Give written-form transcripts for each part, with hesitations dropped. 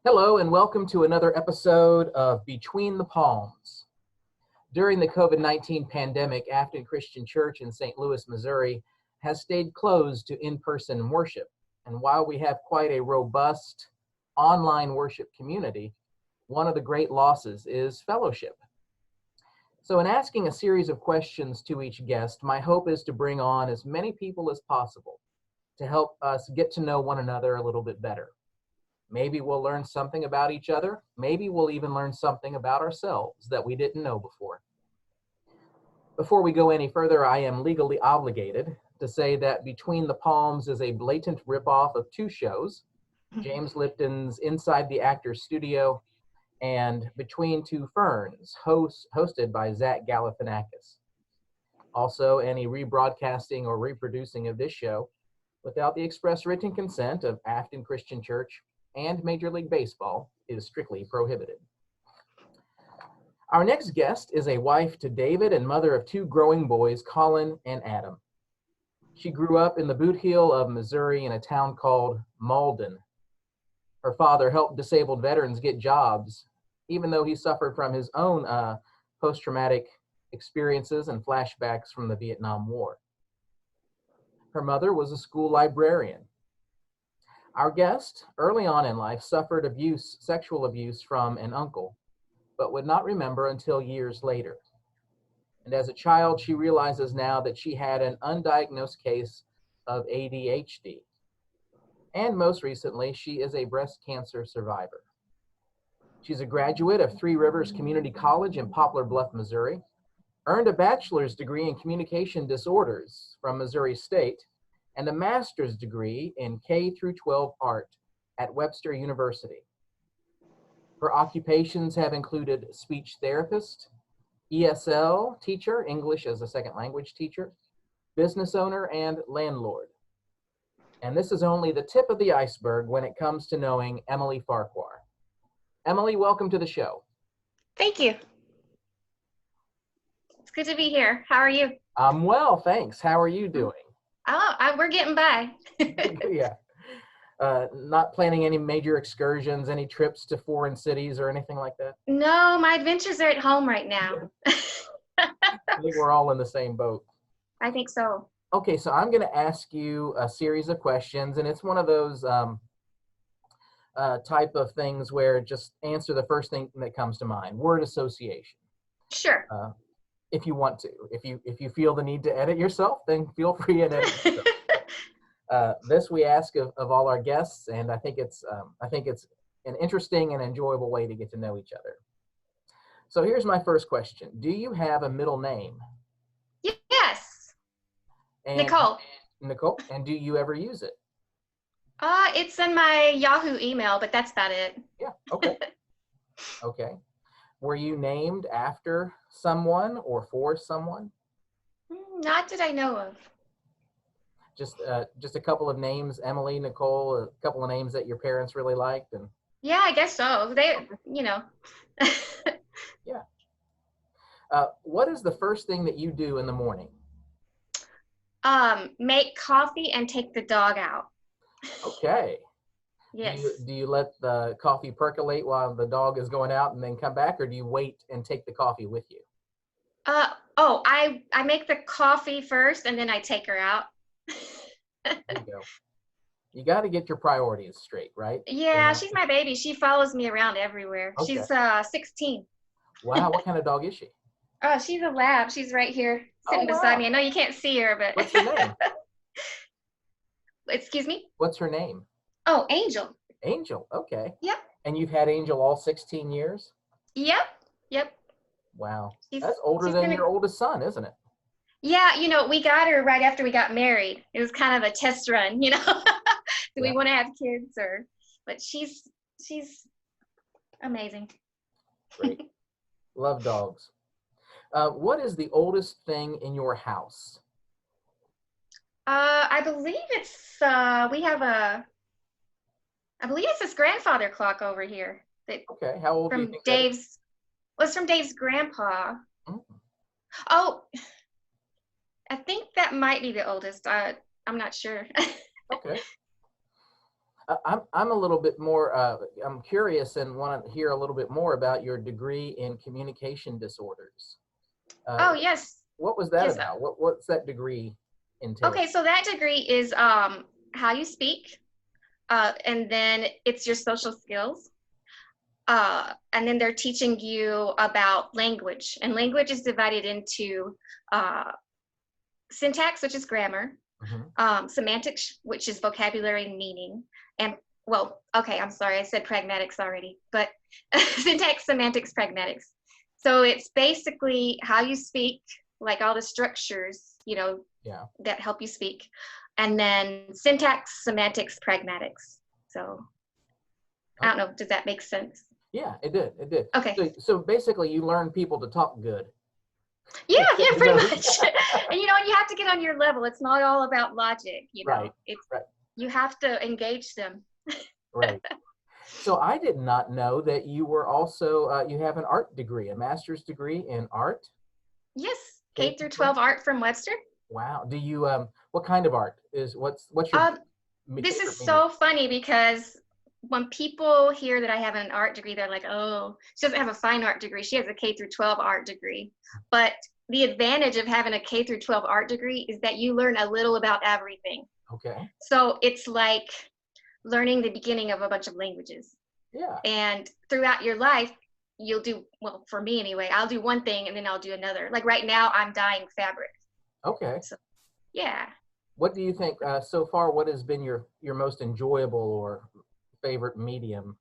Hello and welcome to another episode of Between the Palms. During the COVID-19 pandemic, Affton Christian Church in St. Louis, Missouri has stayed closed to in-person worship. And while we have quite a robust online worship community, one of the great losses is fellowship. So in asking a series of questions to each guest, my hope is to bring on as many people as possible to help us get to know one another a little bit better. Maybe we'll learn something about each other. Maybe we'll even learn something about ourselves that we didn't know before. Before we go any further, I am legally obligated to say that Between the Palms is a blatant ripoff of two shows, James Lipton's Inside the Actor's Studio and Between Two Ferns, hosted by Zach Galifianakis. Also, any rebroadcasting or reproducing of this show without the express written consent of Affton Christian Church and Major League Baseball is strictly prohibited. Our next guest is a wife to David and mother of two growing boys, Colin and Adam. She grew up in the Boot Heel of Missouri in a town called Malden. Her father helped disabled veterans get jobs, even though he suffered from his own post-traumatic experiences and flashbacks from the Vietnam War. Her mother was a school librarian. Our guest, early on in life, suffered sexual abuse from an uncle, but would not remember until years later. And as a child, she realizes now that she had an undiagnosed case of ADHD. And most recently, she is a breast cancer survivor. She's a graduate of Three Rivers Community College in Poplar Bluff, Missouri, earned a bachelor's degree in communication disorders from Missouri State, and a master's degree in K-12 art at Webster University. Her occupations have included speech therapist, ESL teacher, English as a second language teacher, business owner, and landlord. And this is only the tip of the iceberg when it comes to knowing Emily Farquhar. Emily, welcome to the show. Thank you. It's good to be here. How are you? I'm well, thanks. How are you doing? We're getting by. Yeah. Not planning any major excursions, any trips to foreign cities or anything like that? No, my adventures are at home right now. I think we're all in the same boat. I think so. Okay, so I'm going to ask you a series of questions, and it's one of those type of things where just answer the first thing that comes to mind. Word association. Sure. If you want to. If you feel the need to edit yourself, then feel free and edit yourself. This we ask of all our guests, and I think it's an interesting and enjoyable way to get to know each other. So here's my first question. Do you have a middle name? Yes. And, Nicole. Nicole, and do you ever use it? It's in my Yahoo email, but that's about it. Yeah, okay. Okay. Were you named after someone or for someone? Not that I know of. Just a couple of names, Emily, Nicole, a couple of names that your parents really liked, and Yeah, I guess so. Yeah. What is the first thing that you do in the morning? Make coffee and take the dog out. Okay. Yes. Do you let the coffee percolate while the dog is going out and then come back, or do you wait and take the coffee with you? I make the coffee first and then I take her out. There you go. You got to get your priorities straight, right? Yeah, she's my baby. She follows me around everywhere. Okay. She's 16. Wow, what kind of dog is she? Oh, she's a lab. She's right here sitting beside me. I know you can't see her, but what's her name? Excuse me? What's her name? Oh, Angel. Angel, okay. Yep. And you've had Angel all 16 years? Yep. Wow. That's older than your oldest son, isn't it? Yeah, we got her right after we got married. It was kind of a test run, Do we want to have kids but she's amazing. Great. Love dogs. What is the oldest thing in your house? I believe it's this grandfather clock over here. Okay, how old do you think Dave's? Was from Dave's grandpa. Mm. Oh, I think that might be the oldest. I'm not sure. Okay. I'm a little bit more, I'm curious and want to hear a little bit more about your degree in communication disorders. Uh, Oh, yes. what was that Yes. about? What's that degree entail? Okay, so that degree is how you speak, and then it's your social skills. And then they're teaching you about language, and language is divided into uh, syntax, which is grammar, semantics, which is vocabulary and meaning, and well, okay, I'm sorry, I said pragmatics already, but syntax, semantics, pragmatics. So it's basically how you speak, like all the structures, Yeah. that help you speak, and then syntax, semantics, pragmatics. So I don't know, does that make sense? Yeah, it did. It did. Okay. So basically, you learn people to talk good. Yeah, pretty much. And you have to get on your level. It's not all about logic, Right. It's Right. you have to engage them. Right. So I did not know that you were also you have an art degree, a master's degree in art. Yes, K through 12 art from Webster. Wow. Do you what kind of art what's your This is favorite so funny because when people hear that I have an art degree, they're like, oh, she doesn't have a fine art degree. She has a K through 12 art degree. But the advantage of having a K through 12 art degree is that you learn a little about everything. Okay. So it's like learning the beginning of a bunch of languages. Yeah. And throughout your life, you'll do, well, for me anyway, I'll do one thing and then I'll do another. Like right now, I'm dyeing fabric. Okay. So, yeah. What do you think so far? What has been your most enjoyable or favorite medium?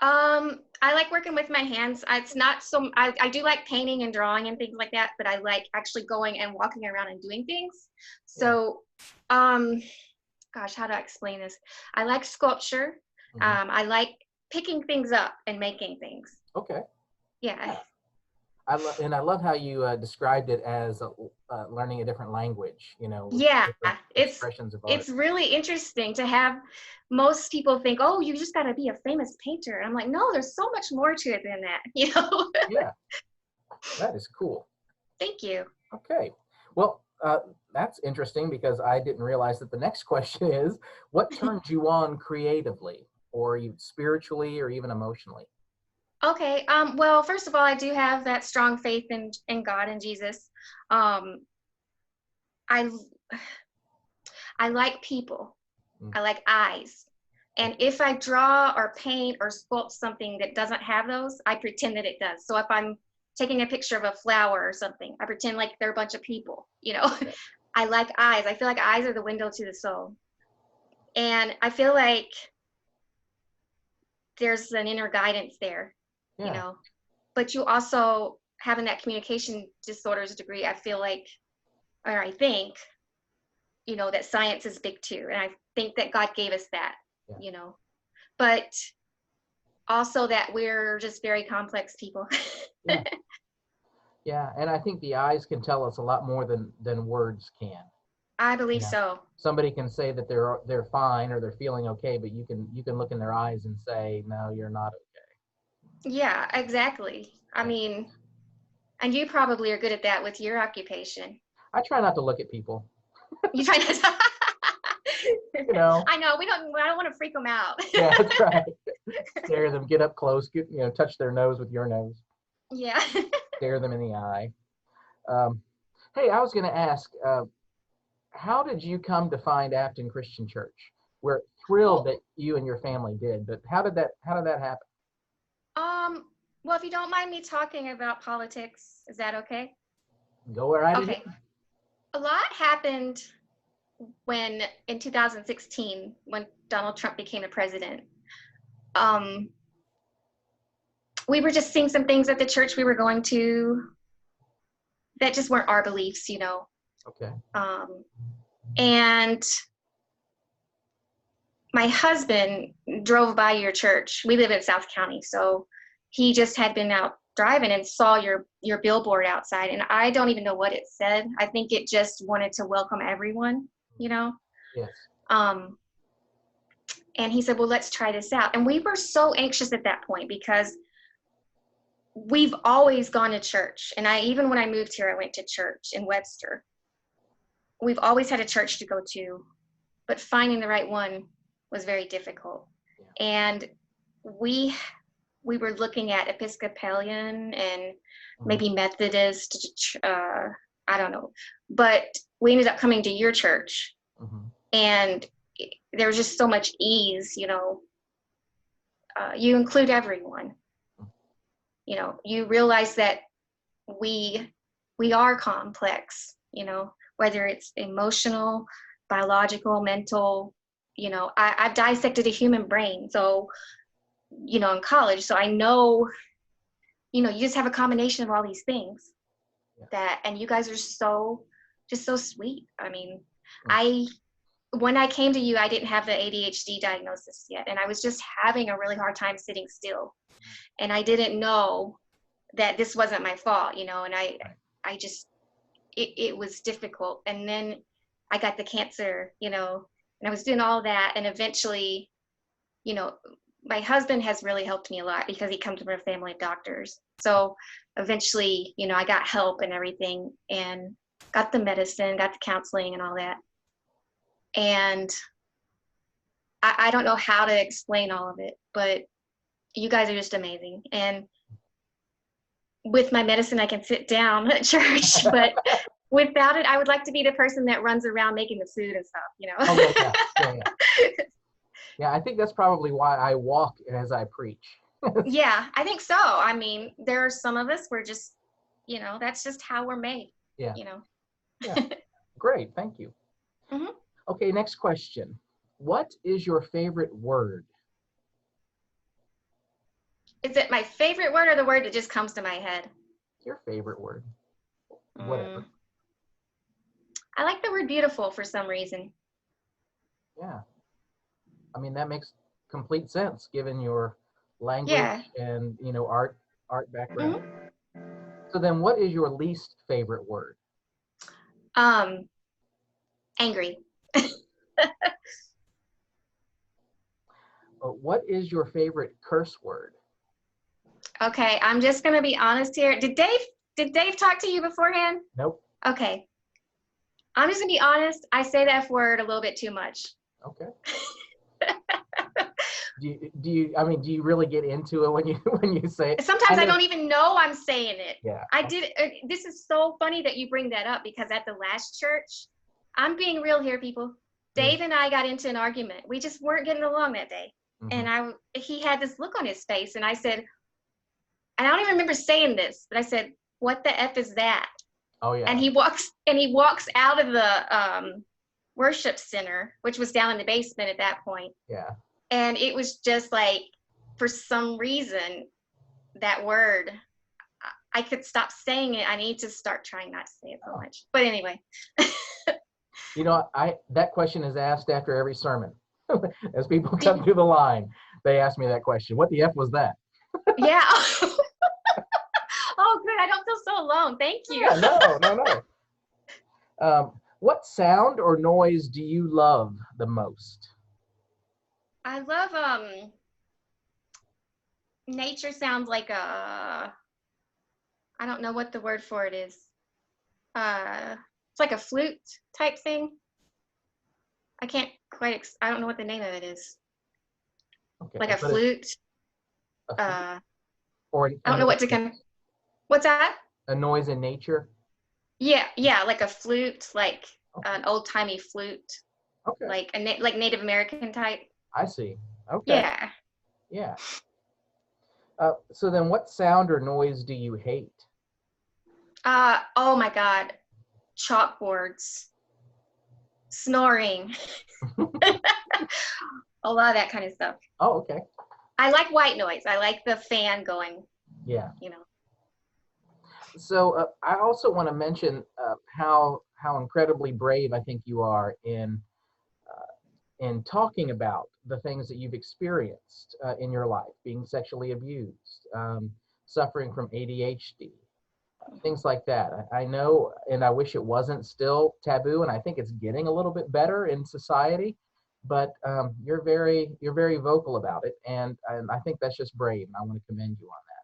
I like working with my hands. It's not so, I do like painting and drawing and things like that, but I like actually going and walking around and doing things. So, gosh, how do I explain this? I like sculpture. I like picking things up and making things. Okay. Yeah. I love how you described it as learning a different language. Yeah, expressions of art. it's really interesting to have. Most people think, oh, you just got to be a famous painter. And I'm like, no, there's so much more to it than that. Yeah, that is cool. Thank you. Okay, well, that's interesting because I didn't realize that the next question is, what turns you on creatively, or you spiritually, or even emotionally? Okay. Well, first of all, I do have that strong faith in God and Jesus. I like people. I like eyes. And if I draw or paint or sculpt something that doesn't have those, I pretend that it does. So if I'm taking a picture of a flower or something, I pretend like they're a bunch of people, I like eyes. I feel like eyes are the window to the soul. And I feel like there's an inner guidance there, but you also having that communication disorders degree, I feel like, or I think, that science is big too. And I think that God gave us that, but also that we're just very complex people. Yeah, and I think the eyes can tell us a lot more than words can. I believe so. Somebody can say that they're fine or they're feeling okay, but you can look in their eyes and say, no, you're not okay. Yeah, exactly. I mean, and you probably are good at that with your occupation. I try not to look at people. You try not to. I know I don't want to freak them out. Yeah, that's right. Stare them, get up close, touch their nose with your nose. Yeah. Stare them in the eye. Hey, I was going to ask, how did you come to find Affton Christian Church? We're thrilled that you and your family did, but how did that happen? Well, if you don't mind me talking about politics, is that okay? Go right ahead. Okay. A lot happened in 2016, when Donald Trump became the president. We were just seeing some things at the church we were going to that just weren't our beliefs, Okay. And my husband drove by your church. We live in South County, so he just had been out driving and saw your billboard outside, and I don't even know what it said. I think it just wanted to welcome everyone, Yes. And he said, well, let's try this out. And we were so anxious at that point because we've always gone to church. And even when I moved here, I went to church in Webster. We've always had a church to go to, but finding the right one was very difficult. Yeah. And we were looking at Episcopalian and maybe Methodist, I don't know, but we ended up coming to your church, and there was just so much ease, you know. You include everyone. You know, you realize that we are complex, you know, whether it's emotional, biological, mental. You know, I've dissected a human brain, so, you know, in college, so I know, you know, you just have a combination of all these things. That, and you guys are so sweet. I mean, when I came to you, I didn't have the ADHD diagnosis yet, and I was just having a really hard time sitting still, and I didn't know that this wasn't my fault, you know, and I just, it was difficult. And then I got the cancer, you know, and I was doing all that, and eventually, you know, my husband has really helped me a lot because he comes from a family of doctors. So eventually, you know, I got help and everything, and got the medicine, got the counseling and all that. And I don't know how to explain all of it, but you guys are just amazing. And with my medicine, I can sit down at church, but without it, I would like to be the person that runs around making the food and stuff, you know? Oh, yeah. Yeah, I think that's probably why I walk as I preach. Yeah, I think so. I mean, there are some of us, we're just, you know, that's just how we're made, you know? Yeah, great, thank you. Okay, next question. What is your favorite word? Is it my favorite word or the word that just comes to my head? Your favorite word. Whatever. I like the word beautiful for some reason. Yeah. I mean, that makes complete sense given your language and, you know, art background. So then what is your least favorite word? Angry. What is your favorite curse word? Okay, I'm just gonna be honest here. Did Dave talk to you beforehand? Nope. Okay. I'm just gonna be honest. I say the F word a little bit too much. Okay. Do you really get into it when you say it? Sometimes I don't even know I'm saying it. Yeah. This is so funny that you bring that up, because at the last church, I'm being real here, people. Dave and I got into an argument. We just weren't getting along that day. And he had this look on his face, and I said, and I don't even remember saying this, but I said, "What the F is that?" Oh yeah. And he walks out of the worship center, which was down in the basement at that point. Yeah. And it was just like, for some reason, that word, I could stop saying it. I need to start trying not to say it so much. But anyway. You know, that question is asked after every sermon. As people come through the line, they ask me that question. What the F was that? Yeah. Oh, good. I don't feel so alone. Thank you. Yeah, no. What sound or noise do you love the most? I love nature sounds like I don't know what the word for it is. It's like a flute type thing. I can't quite, I don't know what the name of it is. Okay, like a flute. Or I don't know what to come. What's that? A noise in nature? Yeah, like a flute, like an old-timey flute. Okay. Like like Native American type. I see. Okay. Yeah. So then what sound or noise do you hate? Oh my God. Chalkboards. Snoring. A lot of that kind of stuff. Oh, okay. I like white noise. I like the fan going. Yeah. You know. So I also want to mention how incredibly brave I think you are in talking about the things that you've experienced in your life, being sexually abused, suffering from ADHD, things like that. I know, and I wish it wasn't still taboo, and I think it's getting a little bit better in society, but you're very vocal about it, and I think that's just brave, and I want to commend you on that.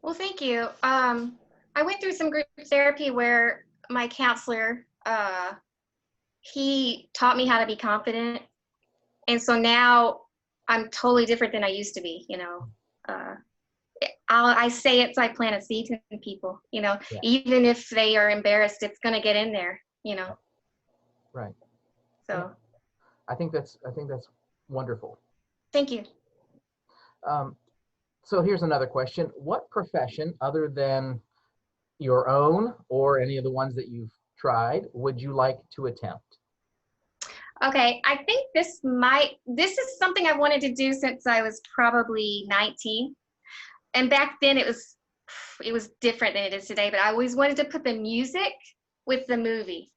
Well, thank you. I went through some group therapy where my counselor, he taught me how to be confident, And so now I'm totally different than I used to be, I say it so I plant a seed in people, Yeah. even if they are embarrassed, it's going to get in there, Right. So yeah. I think that's wonderful. Thank you. So here's another question. What profession other than your own or any of the ones that you've tried would you like to attempt? Okay, I think this is something I've wanted to do since I was probably 19. And back then it was different than it is today, but I always wanted to put the music with the movie.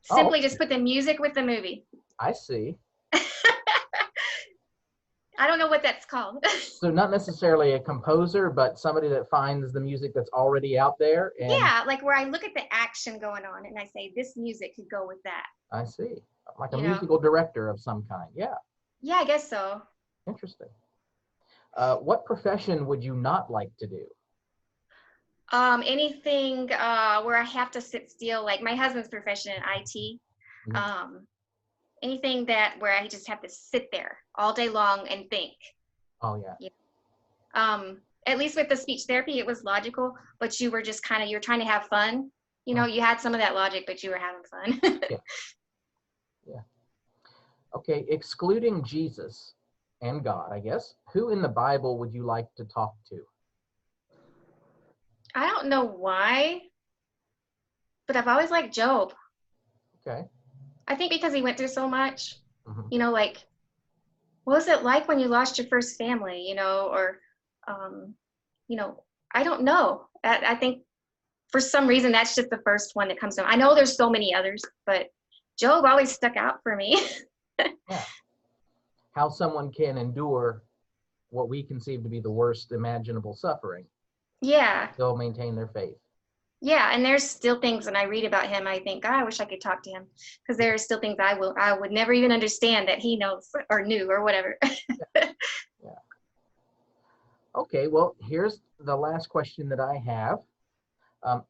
Simply just put the music with the movie. I see. I don't know what that's called. So not necessarily a composer, but somebody that finds the music that's already out there. And yeah, like where I look at the action going on and I say, this music could go with that. I see. Like a musical director of some kind. Yeah. Yeah, I guess so. Interesting. What profession would you not like to do? Anything where I have to sit still, like my husband's profession in IT. Mm-hmm. Anything where I just have to sit there all day long and think. Oh yeah. At least with the speech therapy, it was logical, but you were just you're trying to have fun. You had some of that logic, but you were having fun. Yeah. Okay, excluding Jesus and God, I guess, who in the Bible would you like to talk to? I don't know why, but I've always liked Job. Okay. I think because he went through so much. Mm-hmm. Like, what was it like when you lost your first family, or, I don't know. I think for some reason, that's just the first one that comes to mind. I know there's so many others, but Job always stuck out for me. Yeah. How someone can endure what we conceive to be the worst imaginable suffering. Yeah. Still maintain their faith. Yeah, and there's still things when I read about him, I think, I wish I could talk to him, because there are still things I would never even understand that he knows or knew or whatever. Yeah. Okay, well, here's the last question that I have.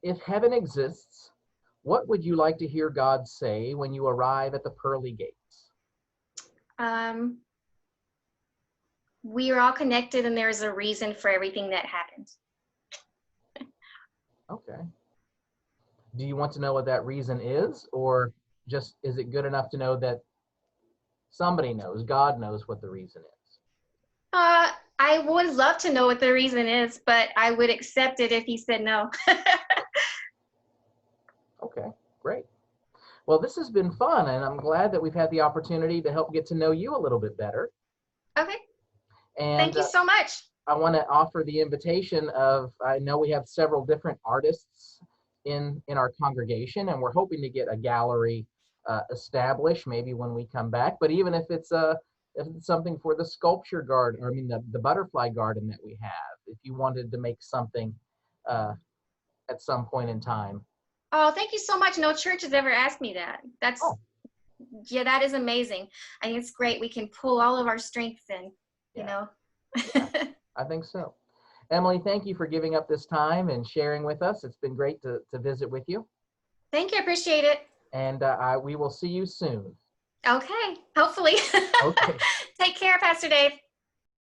If heaven exists, what would you like to hear God say when you arrive at the pearly gates? We are all connected and there's a reason for everything that happened. Okay. Do you want to know what that reason is, or just is it good enough to know that somebody knows, God knows what the reason is? I would love to know what the reason is, but I would accept it if he said no. Okay, great. Well, this has been fun, and I'm glad that we've had the opportunity to help get to know you a little bit better. Okay. And thank you so much. I want to offer the invitation of, I know we have several different artists in our congregation, and we're hoping to get a gallery established maybe when we come back. But even if it's something for the sculpture garden, or I mean the butterfly garden that we have, if you wanted to make something at some point in time. Oh, thank you so much. No church has ever asked me that. Yeah, that is amazing. I think it's great. We can pull all of our strengths in, Yeah, I think so. Emily, thank you for giving up this time and sharing with us. It's been great to visit with you. Thank you. I appreciate it. And we will see you soon. Okay, hopefully. Okay. Take care, Pastor Dave.